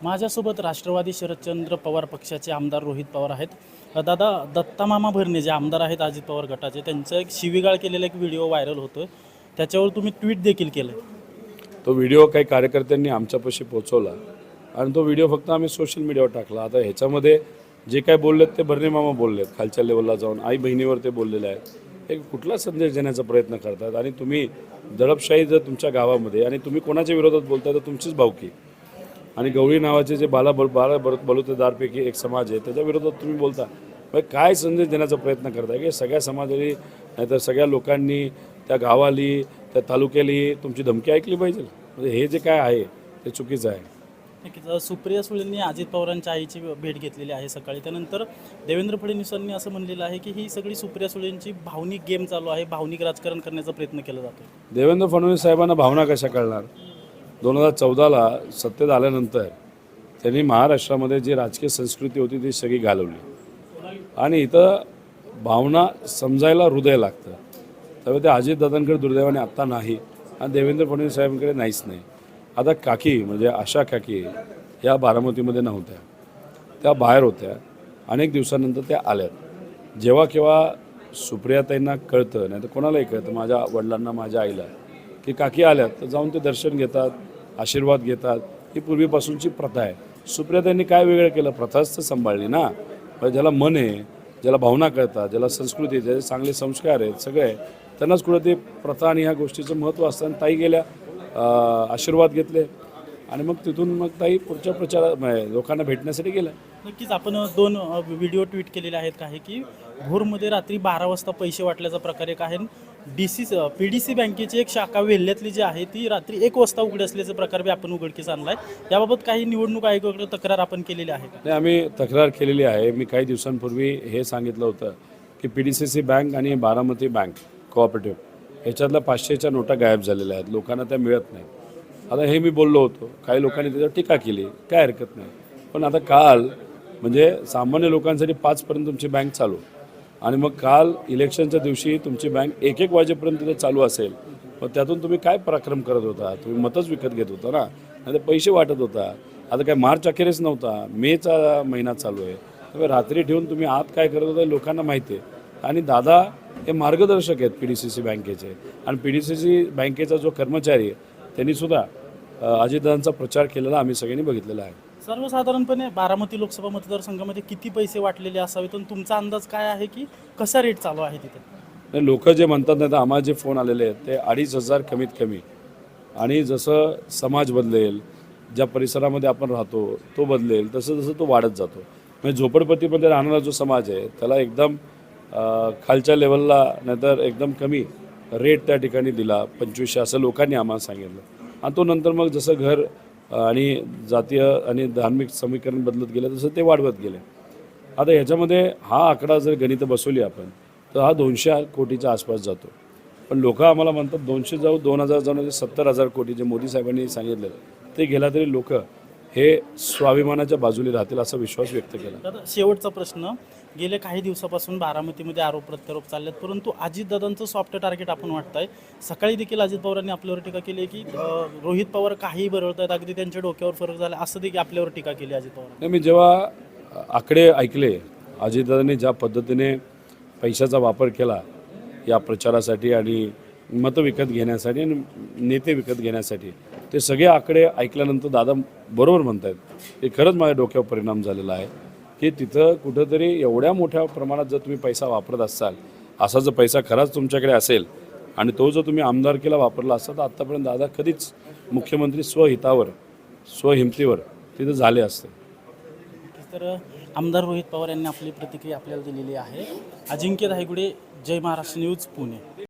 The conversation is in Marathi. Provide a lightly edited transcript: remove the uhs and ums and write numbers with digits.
माझ्यासोबत राष्ट्रवादी शरदचंद्र पवार पक्षाचे आमदार रोहित पवार आहेत. दादा, दत्तामामा भरणे जे आमदार आहेत अजित पवार गटाचे, त्यांचा एक शिवीगाळ केलेला एक व्हिडिओ व्हायरल होतोय. त्याच्यावर तुम्ही ट्विट देखील केलं. तो व्हिडिओ काही कार्यकर्त्यांनी आमच्यापाशी पोहोचवला आणि तो व्हिडिओ फक्त आम्ही सोशल मीडियावर टाकला. आता ह्याच्यामध्ये जे काय बोललेत ते भरणे मामा बोललेत, खालच्या लेवलला जाऊन आई बहिणीवर ते बोललेले आहेत. एक कुठला संदेश देण्याचा प्रयत्न करतात आणि तुम्ही दडपशाही जर तुमच्या गावामध्ये आणि तुम्ही कोणाच्या विरोधात बोलताय तर तुमचीच भावकी आणि गवळी नावाचे जे बलुतेदारपैकी एक समाज आहे त्याच्या विरोधात तुम्ही बोलता. काय संदेश देण्याचा प्रयत्न करताय की सगळ्या समाजाने नाहीतर सगळ्या लोकांनी त्या गावाली त्या तालुक्याली तुमची धमकी ऐकली पाहिजे? म्हणजे हे जे काय आहे ते चुकीचं आहे. नक्कीच. सुप्रिया सुळेंनी अजित पवारांच्या आईची भेट घेतलेली आहे सकाळी. त्यानंतर देवेंद्र फडणवीसांनी असं म्हणलेलं आहे की ही सगळी सुप्रिया सुळेंची भावनिक गेम चालू आहे, भावनिक राजकारण करण्याचा प्रयत्न केला जातो. देवेंद्र फडणवीस साहेबांना भावना कशा कळणार? 2014ला सत्तेत आल्यानंतर त्यांनी महाराष्ट्रामध्ये जी राजकीय संस्कृती होती ती सगळी घालवली आणि इथं भावना समजायला हृदय लागतं. त्यामुळे ते अजितदादांकडे दुर्दैवाने आत्ता नाही आणि देवेंद्र फडणवीस साहेबांकडे नाहीच नाही. आता काकी म्हणजे आशा काकी या बारामतीमध्ये नव्हत्या, त्या बाहेर होत्या. अनेक दिवसानंतर त्या आल्यात. जेव्हा केव्हा सुप्रियाताईंना कळतं नाही तर कोणालाही कळतं, माझ्या वडिलांना माझ्या आईला, की काकी आल्यात तर जाऊन ते दर्शन घेतात, आशीर्वाद घेतात. ही पूर्वीपासूनची प्रथा आहे. सुप्रियाताईंनी काय वेगळं केलं? प्रथाच तर सांभाळली ना. म्हणजे ज्याला मन आहे, ज्याला भावना कळतात, ज्याला संस्कृती, ज्याचे चांगले संस्कार आहेत सगळे, त्यांनाच कुठं ते प्रथा आणि ह्या गोष्टीचं महत्त्व असतं. आणि ताई गेल्या, आशीर्वाद घेतले आणि मग तिथून मग ताई पुढच्या लोकांना भेटण्यासाठी गेल्या. नक्कीच. आपण 2 व्हिडिओ ट्विट केलेले आहेत काही की भोरमध्ये रात्री 12 वाजता पैसे वाटल्याचा प्रकार एक आहे. PDC बँकेची एक शाखा वेल्ह्यातली जी आहे ती रात्री 1 वाजता उघडी असल्याचा प्रकार बी आपण उघडकीस आणलाय. याबाबत काही निवडणूक आयोगाकडे तक्रार आपण केलेली आहे का? नाही, आम्ही तक्रार केलेली आहे. मी काही दिवसांपूर्वी हे सांगितलं होतं की PDCC बँक आणि बारामती बँक कोऑपरेटिव्ह ह्याच्यातल्या 500च्या नोटा गायब झालेल्या आहेत, लोकांना त्या मिळत नाही. आता हे मी बोललो होतो, काही लोकांनी त्याच्यावर टीका केली, काय हरकत नाही. पण आता काल म्हणजे सामान्य लोकांसाठी 5पर्यंत तुमची बँक चालू आणि मग काल इलेक्शनच्या दिवशी तुमची बँक 1-1 वाजेपर्यंत तिथे चालू असेल, मग त्यातून तुम्ही काय पराक्रम करत होता? तुम्ही मतच विकत घेत होता ना, नाही तर पैसे वाटत होता. आता काय मार्च अखेरीस नव्हता, मेचा महिना चालू आहे. त्यामुळे रात्री ठेवून तुम्ही आत काय करत होता लोकांना माहिती आहे. आणि दादा हे मार्गदर्शक आहेत PDCC बँकेचे आणि PDCC बँकेचा जो कर्मचारी आहे त्यांनीसुद्धा अजितदादांचा प्रचार केलेला आम्ही सगळ्यांनी बघितलेला आहे. सर्वसाधारणपणे बारामती लोकसभा मतदारसंघामध्ये किती पैसे वाटलेले असावेत आणि तुमचा अंदाज काय आहे की कसा रेट चालू आहे तिथे? लोक जे म्हणतात नाही तर आम्हाला जे फोन आलेले आहेत ते 2,500 कमीत कमी. आणि जसं समाज बदलेल, ज्या परिसरामध्ये आपण राहतो तो बदलेल, तसं तसं तो वाढत जातो. म्हणजे झोपडपट्टीमध्ये राहणारा जो समाज आहे त्याला एकदम खालच्या लेवलला नाहीतर एकदम कमी रेट त्या ठिकाणी दिला 2500 असं लोकांनी आम्हाला सांगितलं. आणि तो नंतर मग जसं घर आणि जातीय आणि धार्मिक समीकरण बदलत गेलं तसं ते वाढवत गेले. आता ह्याच्यामध्ये हा आकडा जर गणितं बसवली आपण तर हा 200 कोटीच्या आसपास जातो. पण लोक आम्हाला म्हणतात 200 जाऊ 2000 जाऊन 70,000 कोटी जे मोदी साहेबांनी सांगितलं ते गेला तरी लोक हे स्वाभिमानाच्या बाजूने राहतील असा विश्वास व्यक्त केला. तर शेवटचा प्रश्न, गेल्या काही दिवसापासून बारामतीमध्ये आरोप प्रत्यारोप चाललेत, परंतु अजितदादांचं सॉफ्ट टार्गेट आपण वाटतंय. सकाळी देखील अजित पवारांनी आपल्यावर टीका केली की रोहित पवार काही बरळतात, अगदी त्यांच्या डोक्यावर फरक झाला असं देखील आपल्यावर टीका केली अजित पवार. नाही, मी जेव्हा आकडे ऐकले अजितदादांनी ज्या पद्धतीने पैशाचा वापर केला या प्रचारासाठी आणि मतं विकत घेण्यासाठी आणि नेते विकत घेण्यासाठी, ते सगळे आकडे ऐकल्यानंतर दादा बरोबर म्हणत आहेत. हे खरंच माझ्या डोक्यावर परिणाम झालेला आहे की तिथं कुठंतरी एवढ्या मोठ्या प्रमाणात जर तुम्ही पैसा वापरत असाल, असा जर पैसा खराच तुमच्याकडे असेल आणि तो जर तुम्ही आमदारकीला वापरला असता तर आत्तापर्यंत दादा कधीच मुख्यमंत्री स्वहिमतीवर तिथं झाले असते. तर आमदार रोहित पवार यांनी आपली प्रतिक्रिया आपल्याला दिलेली आहे. अजिंक्य धायगुडे, जय महाराष्ट्र न्यूज, पुणे.